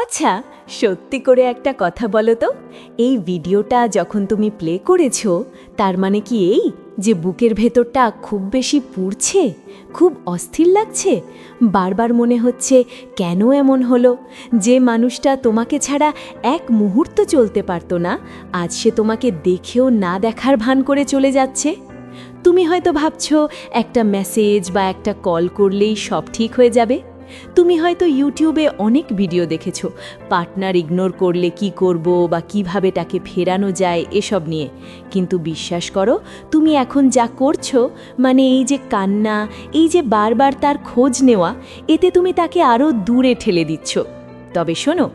আচ্ছা, সত্যি করে একটা কথা বলো তো, এই ভিডিওটা যখন তুমি প্লে করেছো, তার মানে কি এই যে বুকের ভেতরটা খুব বেশি পুড়ছে, খুব অস্থির লাগছে, বারবার মনে হচ্ছে কেন এমন হলো? যে মানুষটা তোমাকে ছাড়া এক মুহূর্ত চলতে পারতো না, আজ সে তোমাকে দেখেও না দেখার ভান করে চলে যাচ্ছে। তুমি হয়তো ভাবছো একটা মেসেজ বা একটা কল করলেই সব ঠিক হয়ে যাবে। তুমি হয়তো ইউটিউবে অনেক ভিডিও দেখেছো পার্টনার ইগনোর করলে কি করব বা কিভাবে তাকে ফেরানো যায় এসব নিয়ে, কিন্তু বিশ্বাস করো, তুমি এখন যা করছো, মানে এই যে কান্না, এই যে বারবার তার খোঁজ নেওয়া, এতে তুমি তাকে আরও দূরে ঠেলে দিচ্ছ। তবে শোনো,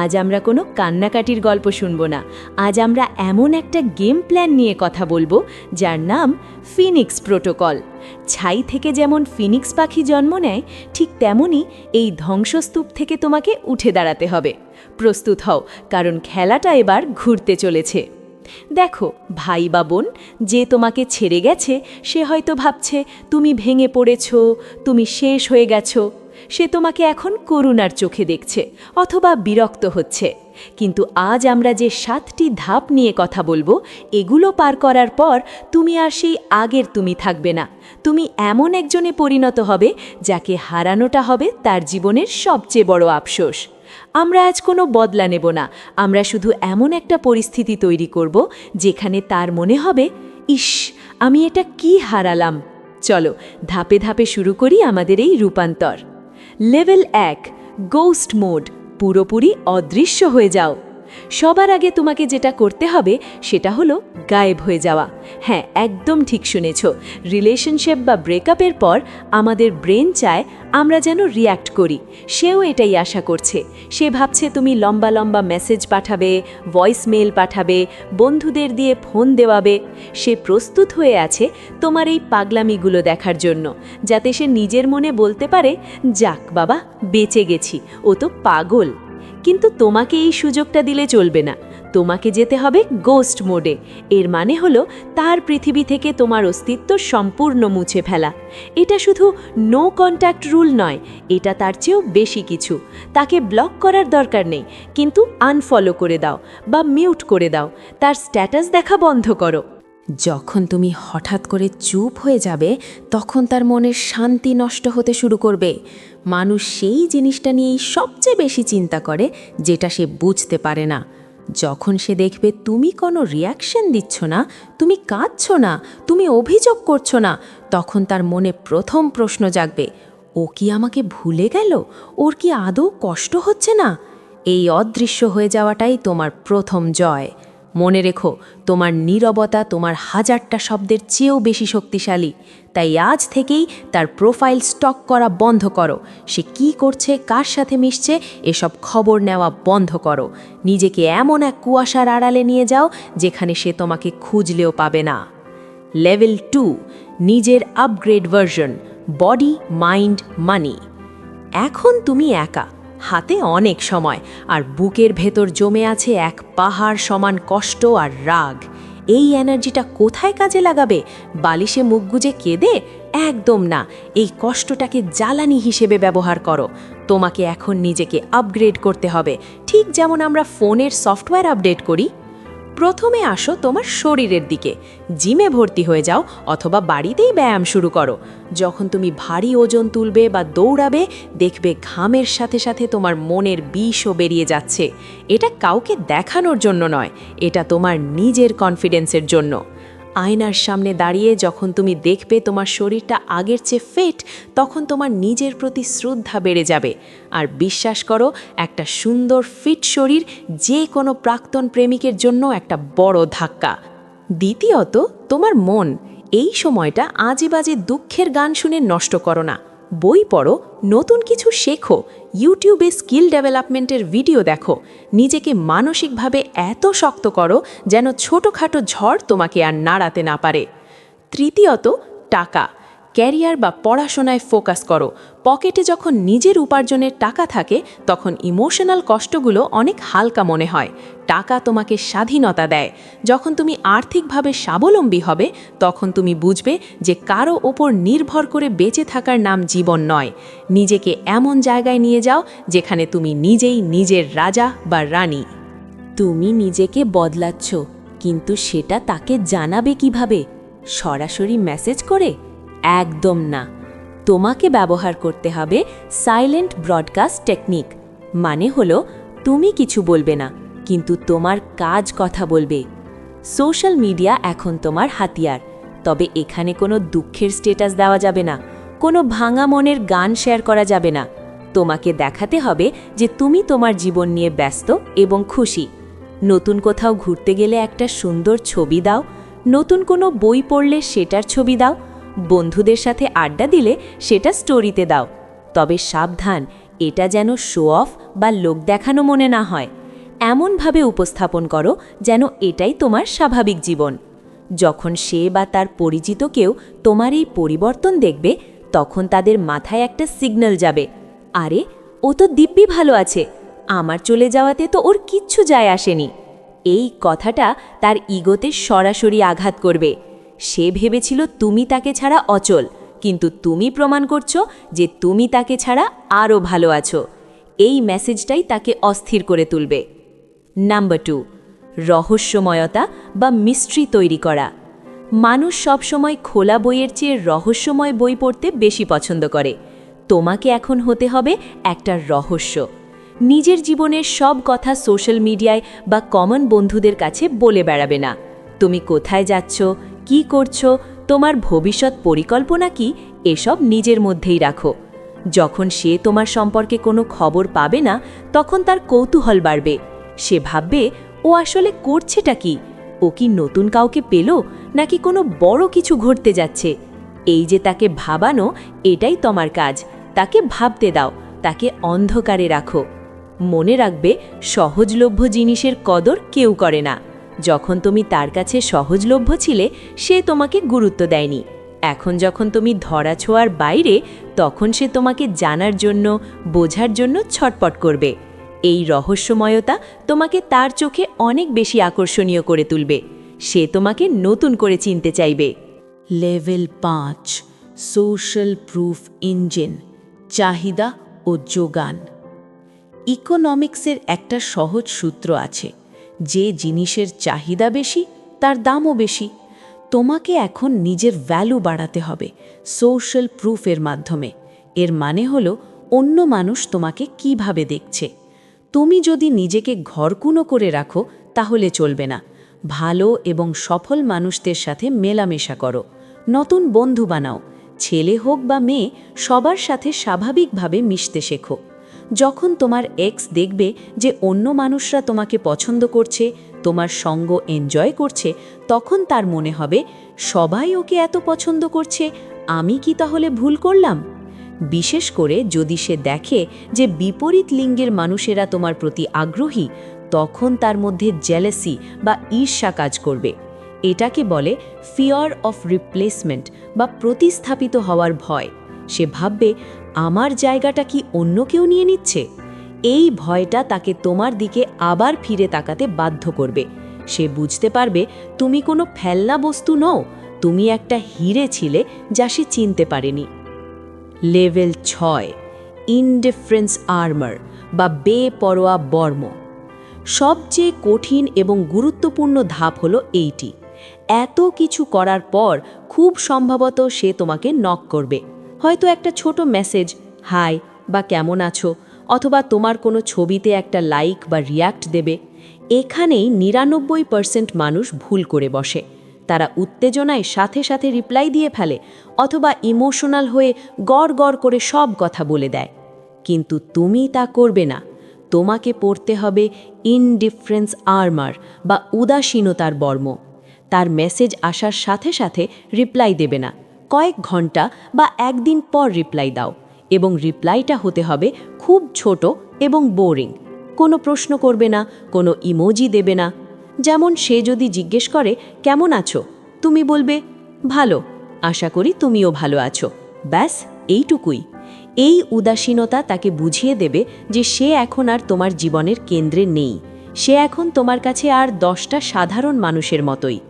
আজ আমরা কোনো কান্নাকাটির গল্প শুনবো না। আজ আমরা এমন একটা গেম প্ল্যান নিয়ে কথা বলবো যার নাম ফিনিক্স প্রোটোকল। ছাই থেকে যেমন ফিনিক্স পাখি জন্ম নেয়, ঠিক তেমনই এই ধ্বংসস্তূপ থেকে তোমাকে উঠে দাঁড়াতে হবে। প্রস্তুত হও, কারণ খেলাটা এবার ঘুরতে চলেছে। দেখো ভাই বা বোন, যে তোমাকে ছেড়ে গেছে সে হয়তো ভাবছে তুমি ভেঙে পড়েছো, তুমি শেষ হয়ে গেছো। সে তোমাকে এখন করুণার চোখে দেখছে অথবা বিরক্ত হচ্ছে। কিন্তু আজ আমরা যে 7টি ধাপ নিয়ে কথা বলবো, এগুলো পার করার পর তুমি আর সেই আগের তুমি থাকবে না। তুমি এমন একজনে পরিণত হবে যাকে হারানোটা হবে তার জীবনের সবচেয়ে বড় আফসোস। আমরা আজ কোনো বদলা নেব না, আমরা শুধু এমন একটা পরিস্থিতি তৈরি করব যেখানে তার মনে হবে, ইস, আমি এটা কি হারালাম। চলো ধাপে ধাপে শুরু করি আমাদের এই রূপান্তর। লেভেল 1, গোস্ট মোড, পুরোপুরি অদৃশ্য হয়ে যাও। সবার আগে তোমাকে যেটা করতে হবে সেটা হলো গায়েব হয়ে যাওয়া। হ্যাঁ, একদম ঠিক শুনেছ। রিলেশনশিপ বা ব্রেকআপের পর আমাদের ব্রেন চায় আমরা যেন রিয়্যাক্ট করি। সেও এটাই আশা করছে। সে ভাবছে তুমি লম্বা লম্বা মেসেজ পাঠাবে, ভয়েস মেল পাঠাবে, বন্ধুদের দিয়ে ফোন দেওয়াবে। সে প্রস্তুত হয়ে আছে তোমার এই পাগলামিগুলো দেখার জন্য, যাতে সে নিজের মনে বলতে পারে, যাক বাবা, বেঁচে গেছি, ও তো পাগল। কিন্তু তোমাকে এই সুযোগটা দিলে চলবে না। তোমাকে যেতে হবে গোস্ট মোডে। এর মানে হলো তার পৃথিবী থেকে তোমার অস্তিত্ব সম্পূর্ণ মুছে ফেলা। এটা শুধু নো কন্ট্যাক্ট রুল নয়, এটা তার চেয়েও বেশি কিছু। তাকে ব্লক করার দরকার নেই, কিন্তু আনফলো করে দাও বা মিউট করে দাও, তার স্ট্যাটাস দেখা বন্ধ করো। যখন তুমি হঠাৎ করে চুপ হয়ে যাবে, তখন তার মনের শান্তি নষ্ট হতে শুরু করবে। মানুষ সেই জিনিসটা নিয়েই সবচেয়ে বেশি চিন্তা করে যেটা সে বুঝতে পারে না। যখন সে দেখবে তুমি কোনো রিয়াকশন দিচ্ছ না, তুমি কাঁদছো না, তুমি অভিযোগ করছো না, তখন তার মনে প্রথম প্রশ্ন জাগবে, ও কি আমাকে ভুলে গেল? ওর কি আদৌ কষ্ট হচ্ছে না? এই অদৃশ্য হয়ে যাওয়াটাই তোমার প্রথম জয়। মনে রেখো, তোমার নীরবতা তোমার 1000টা শব্দের চেয়েও বেশি শক্তিশালী। তাই আজ থেকেই তার প্রোফাইল স্টক করা বন্ধ করো। সে কি করছে, কার সাথে মিশছে, এসব খবর নেওয়া বন্ধ করো। নিজেকে এমন এক কুয়াশার আড়ালে নিয়ে যাও যেখানে সে তোমাকে খুঁজলেও পাবে না। লেভেল 2, নিজের আপগ্রেড ভার্সন, বডি, মাইন্ড, মানি। এখন তুমি একা, হাতে অনেক সময়, আর বুকের ভেতর জমে আছে এক পাহাড় সমান কষ্ট আর রাগ। এই এনার্জিটা কোথায় কাজে লাগাবে? বালিশে মুখ গুজে কেঁদে? একদম না। এই কষ্টটাকে জ্বালানি হিসেবে ব্যবহার করো। তোমাকে এখন নিজেকে আপগ্রেড করতে হবে, ঠিক যেমন আমরা ফোনের সফটওয়্যার আপডেট করি। প্রথমে আসো তোমার শরীরের দিকে। জিমে ভর্তি হয়ে যাও অথবা বাড়িতেই ব্যায়াম শুরু করো। যখন তুমি ভারী ওজন তুলবে বা দৌড়াবে, দেখবে ঘামের সাথে সাথে তোমার মনের বিষও বেরিয়ে যাচ্ছে। এটা কাউকে দেখানোর জন্য নয়, এটা তোমার নিজের কনফিডেন্সের জন্য। আয়নার সামনে দাঁড়িয়ে যখন তুমি দেখবে তোমার শরীরটা আগের চেয়ে ফিট, তখন তোমার নিজের প্রতি শ্রদ্ধা বেড়ে যাবে। আর বিশ্বাস করো, একটা সুন্দর ফিট শরীর যে কোনো প্রাক্তন প্রেমিকের জন্য একটা বড় ধাক্কা। দ্বিতীয়ত, তোমার মন। এই সময়টা আজে বাজে দুঃখের গান শুনে নষ্ট করো না। বই পড়ো, নতুন কিছু শেখো, ইউটিউবে স্কিল ডেভেলপমেন্টের ভিডিও দেখো। নিজেকে মানসিকভাবে এত শক্ত করো যেন ছোটোখাটো ঝড় তোমাকে আর নাড়াতে না পারে। তৃতীয়ত, টাকা। ক্যারিয়ার বা পড়াশোনায় ফোকাস করো। পকেটে যখন নিজের উপার্জনের টাকা থাকে তখন ইমোশনাল কষ্টগুলো অনেক হালকা মনে হয়। টাকা তোমাকে স্বাধীনতা দেয়। যখন তুমি আর্থিকভাবে স্বাবলম্বী হবে তখন তুমি বুঝবে যে কারো ওপর নির্ভর করে বেঁচে থাকার নাম জীবন নয়। নিজেকে এমন জায়গায় নিয়ে যাও যেখানে তুমি নিজেই নিজের রাজা বা রানী। তুমি নিজেকে বদলাচ্ছ, কিন্তু সেটা তাকে জানাবে কিভাবে? সরাসরি মেসেজ করে? একদম না। তোমাকে ব্যবহার করতে হবে সাইলেন্ট ব্রডকাস্ট টেকনিক। মানে হলো, তুমি কিছু বলবে না, কিন্তু তোমার কাজ কথা বলবে। সোশ্যাল মিডিয়া এখন তোমার হাতিয়ার, তবে এখানে কোনো দুঃখের স্ট্যাটাস দেওয়া যাবে না, কোনো ভাঙা মনের গান শেয়ার করা যাবে না। তোমাকে দেখাতে হবে যে তুমি তোমার জীবন নিয়ে ব্যস্ত এবং খুশি। নতুন কোথাও ঘুরতে গেলে একটা সুন্দর ছবি দাও, নতুন কোনো বই পড়লে সেটার ছবি দাও, বন্ধুদের সাথে আড্ডা দিলে সেটা স্টোরিতে দাও। তবে সাবধান, এটা যেন শো অফ বা লোক দেখানো মনে না হয়। এমনভাবে উপস্থাপন করো যেন এটাই তোমার স্বাভাবিক জীবন। যখন সে বা তার পরিচিত কেউ তোমার এই পরিবর্তন দেখবে, তখন তাদের মাথায় একটা সিগন্যাল যাবে, আরে ও তো দিব্যি ভালো আছে, আমার চলে যাওয়াতে তো ওর কিচ্ছু যায় আসেনি। এই কথাটা তার ইগোতে সরাসরি আঘাত করবে। সে ভেবেছিল তুমি তাকে ছাড়া অচল, কিন্তু তুমি প্রমাণ করছো যে তুমি তাকে ছাড়া আরও ভালো আছো। এই মেসেজটাই তাকে অস্থির করে তুলবে। নাম্বার 2, রহস্যময়তা বা মিস্ট্রি তৈরি করা। মানুষ সবসময় খোলা বইয়ের চেয়ে রহস্যময় বই পড়তে বেশি পছন্দ করে। তোমাকে এখন হতে হবে একটা রহস্য। নিজের জীবনের সব কথা সোশ্যাল মিডিয়ায় বা কমন বন্ধুদের কাছে বলে বেড়াবে না। তুমি কোথায় যাচ্ছ, কি করছো, তোমার ভবিষ্যৎ পরিকল্পনা কি, এসব নিজের মধ্যেই রাখো। যখন সে তোমার সম্পর্কে কোনো খবর পাবে না, তখন তার কৌতূহল বাড়বে। সে ভাববে, ও আসলে করছেটা কি? ও কি নতুন কাউকে পেল, নাকি কোনো বড় কিছু ঘটতে যাচ্ছে? এই যে তাকে ভাবানো, এটাই তোমার কাজ। তাকে ভাবতে দাও, তাকে অন্ধকারে রাখো। মনে রাখবে, সহজলভ্য জিনিসের কদর কেউ করে না। যখন তুমি তার কাছে সহজলভ্য ছিলে, সে তোমাকে গুরুত্ব দেয়নি। এখন যখন তুমি ধরাছোঁয়ার বাইরে, তখন সে তোমাকে জানার জন্য, বোঝার জন্য ছটপট করবে। এই রহস্যময়তা তোমাকে তার চোখে অনেক বেশি আকর্ষণীয় করে তুলবে। সে তোমাকে নতুন করে চিনতে চাইবে। লেভেল 5, সোশ্যাল প্রুফ ইঞ্জিন, চাহিদা ও যোগান। ইকোনমিক্সের একটা সহজ সূত্র আছে, যে জিনিসের চাহিদা বেশি তার দামও বেশি। তোমাকে এখন নিজের ভ্যালু বাড়াতে হবে সোশ্যাল প্রুফের মাধ্যমে। এর মানে হলো, অন্য মানুষ তোমাকে কিভাবে দেখছে। তুমি যদি নিজেকে ঘরকুনো করে রাখো তাহলে চলবে না। ভালো এবং সফল মানুষদের সাথে মেলামেশা করো, নতুন বন্ধু বানাও। ছেলে হোক বা মেয়ে, সবার সাথে স্বাভাবিকভাবে মিশতে শেখো। যখন তোমার এক্স দেখবে যে অন্য মানুষরা তোমাকে পছন্দ করছে, তোমার সঙ্গ এনজয় করছে, তখন তার মনে হবে, সবাই ওকে এত পছন্দ করছে, আমি কি তাহলে ভুল করলাম? বিশেষ করে যদি সে দেখে যে বিপরীত লিঙ্গের মানুষেরা তোমার প্রতি আগ্রহী, তখন তার মধ্যে জেলেসি বা ঈর্ষা কাজ করবে। এটাকে বলে ফিয়ার অফ রিপ্লেসমেন্ট বা প্রতিস্থাপিত হওয়ার ভয়। সে ভাববে, আমার জায়গাটা কি অন্য কেউ নিয়ে নিচ্ছে? এই ভয়টা তাকে তোমার দিকে আবার ফিরে তাকাতে বাধ্য করবে। সে বুঝতে পারবে তুমি কোনো ফেলনা বস্তু নও, তুমি একটা হিরে ছিলে যা সে চিনতে পারেনি। লেভেল 6, ইনডিফারেন্স আর্মার বা বেপরোয়া বর্ম। সবচেয়ে কঠিন এবং গুরুত্বপূর্ণ ধাপ হলো এইটি। এত কিছু করার পর খুব সম্ভবত সে তোমাকে নক করবে। হয়তো একটা ছোট মেসেজ, হাই বা কেমন আছো, অথবা তোমার কোনো ছবিতে একটা লাইক বা রিয়্যাক্ট দেবে। এখানেই 99% মানুষ ভুল করে বসে। তারা উত্তেজনায় সাথে সাথে রিপ্লাই দিয়ে ফেলে, অথবা ইমোশনাল হয়ে গড় গড় করে সব কথা বলে দেয়। কিন্তু তুমি তা করবে না। তোমাকে পড়তে হবে ইনডিফারেন্স আর্মার বা উদাসীনতার বর্ম। তার মেসেজ আসার সাথে সাথে রিপ্লাই দেবে না, কয়েক ঘন্টা বা একদিন পর রিপ্লাই দাও, এবং রিপ্লাইটা হতে হবে খুব ছোট এবং বোরিং। কোনো প্রশ্ন করবে না, কোনো ইমোজি দেবে না। যেমন সে যদি জিজ্ঞেস করে কেমন আছো, তুমি বলবে ভালো, আশা করি তুমিও ভালো আছো। ব্যাস এইটুকুই। এই উদাসীনতা তাকে বুঝিয়ে দেবে যে সে এখন আর তোমার জীবনের কেন্দ্রে নেই। সে এখন তোমার কাছে আর 10টা সাধারণ মানুষের মতোই।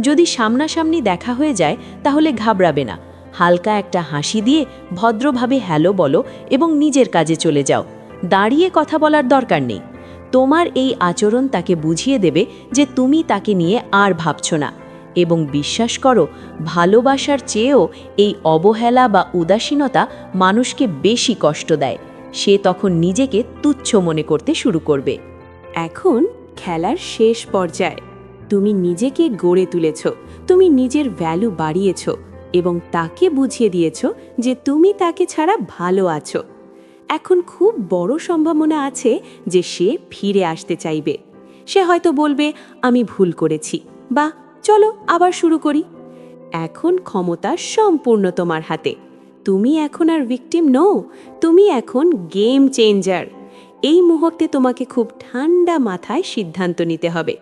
যদি সামনাসামনি দেখা হয়ে যায় তাহলে ঘাবড়াবে না। হালকা একটা হাসি দিয়ে ভদ্রভাবে হ্যালো বলো এবং নিজের কাজে চলে যাও। দাঁড়িয়ে কথা বলার দরকার নেই। তোমার এই আচরণ তাকে বুঝিয়ে দেবে যে তুমি তাকে নিয়ে আর ভাবছো না। এবং বিশ্বাস করো, ভালোবাসার চেয়েও এই অবহেলা বা উদাসীনতা মানুষকে বেশি কষ্ট দেয়। সে তখন নিজেকে তুচ্ছ মনে করতে শুরু করবে। এখন খেলার শেষ পর্যায়ে তুমি নিজেকে গড়ে তুলেছ, তুমি নিজের ভ্যালু বাড়িয়েছ এবং তাকে বুঝিয়ে দিয়েছ যে তুমি তাকে ছাড়া ভালো আছো। এখন খুব বড় সম্ভাবনা আছে যে সে ফিরে আসতে চাইবে। সে হয়তো বলবে আমি ভুল করেছি, বা চলো আবার শুরু করি। এখন ক্ষমতা সম্পূর্ণ তোমার হাতে। তুমি এখন আর ভিকটিম নও, তুমি এখন গেম চেঞ্জার। এই মুহূর্তে তোমাকে খুব ঠান্ডা মাথায় সিদ্ধান্ত নিতে হবে।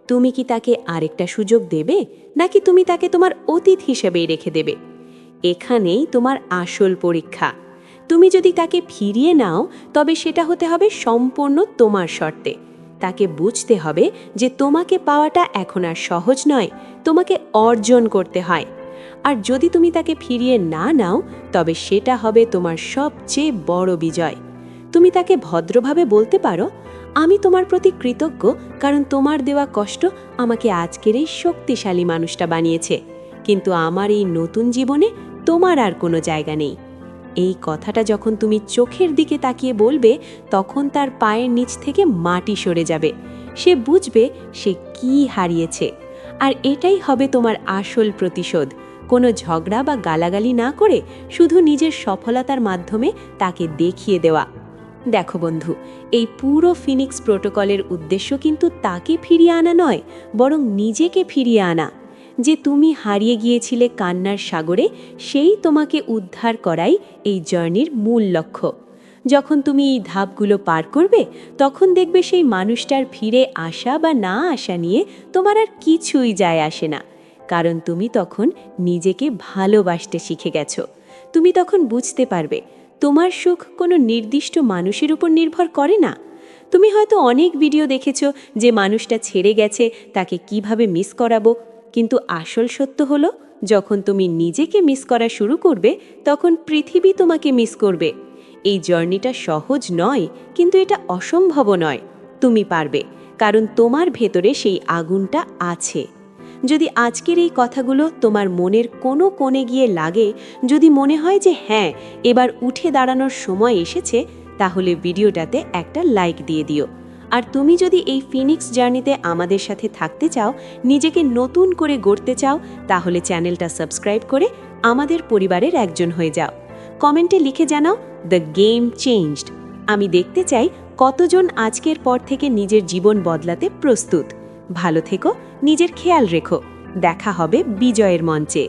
তুমি কি তাকে আরেকটা সুযোগ দেবে, নাকি তুমি তাকে তোমার অতীত হিসেবেই রেখে দেবে? এখানেই তোমার আসল পরীক্ষা। তুমি যদি তাকে ফিরিয়ে নাও, তবে সেটা হতে হবে সম্পূর্ণ তোমার শর্তে। তাকে বুঝতে হবে যে তোমাকে পাওয়াটা এখন আর সহজ নয়, তোমাকে অর্জন করতে হয়। আর যদি তুমি তাকে ফিরিয়ে না নাও, তবে সেটা হবে তোমার সবচেয়ে বড় বিজয়। তুমি তাকে ভদ্রভাবে বলতে পারো, আমি তোমার প্রতি কৃতজ্ঞ, কারণ তোমার দেওয়া কষ্ট আমাকে আজকের এই শক্তিশালী মানুষটা বানিয়েছে। কিন্তু আমার এই নতুন জীবনে তোমার আর কোনো জায়গা নেই। এই কথাটা যখন তুমি চোখের দিকে তাকিয়ে বলবে, তখন তার পায়ের নিচ থেকে মাটি সরে যাবে। সে বুঝবে সে কি হারিয়েছে। আর এটাই হবে তোমার আসল প্রতিশোধ। কোনো ঝগড়া বা গালাগালি না করে শুধু নিজের সফলতার মাধ্যমে তাকে দেখিয়ে দেওয়া। দেখো বন্ধু, এই পুরো ফিনিক্স প্রোটোকলের উদ্দেশ্য কিন্তু তাকে ফিরিয়ে আনা নয়, বরং নিজেকে ফিরিয়ে আনা। যে তুমি হারিয়ে গিয়েছিলে কান্নার সাগরে, সেই তোমাকে উদ্ধার করাই এই জার্নির মূল লক্ষ্য। যখন তুমি এই ধাপগুলো পার করবে, তখন দেখবে সেই মানুষটার ফিরে আসা বা না আসা নিয়ে তোমার আর কিছুই যায় আসে না। কারণ তুমি তখন নিজেকে ভালোবাসতে শিখে গেছো। তুমি তখন বুঝতে পারবে তোমার সুখ কোনো নির্দিষ্ট মানুষের উপর নির্ভর করে না। তুমি হয়তো অনেক ভিডিও দেখেছো যে মানুষটা ছেড়ে গেছে, তাকে কিভাবে মিস করাবো। কিন্তু আসল সত্য হলো, যখন তুমি নিজেকে মিস করা শুরু করবে, তখন পৃথিবী তোমাকে মিস করবে। এই জার্নিটা সহজ নয়, কিন্তু এটা অসম্ভবও নয়। তুমি পারবে, কারণ তোমার ভেতরে সেই আগুনটা আছে। যদি আজকের এই কথাগুলো তোমার মনের কোনো কোণে গিয়ে লাগে, যদি মনে হয় যে হ্যাঁ, এবার উঠে দাঁড়ানোর সময় এসেছে, তাহলে ভিডিওটাতে একটা লাইক দিয়ে দিও। আর তুমি যদি এই ফিনিক্স জার্নিতে আমাদের সাথে থাকতে চাও, নিজেকে নতুন করে গড়তে চাও, তাহলে চ্যানেলটা সাবস্ক্রাইব করে আমাদের পরিবারের একজন হয়ে যাও। কমেন্টে লিখে জানাও দ্য গেম চেঞ্জড। আমি দেখতে চাই কতজন আজকের পর থেকে নিজের জীবন বদলাতে প্রস্তুত। ভালো থেকো, নিজের খেয়াল রেখো। দেখা হবে বিজয়ের মঞ্চে।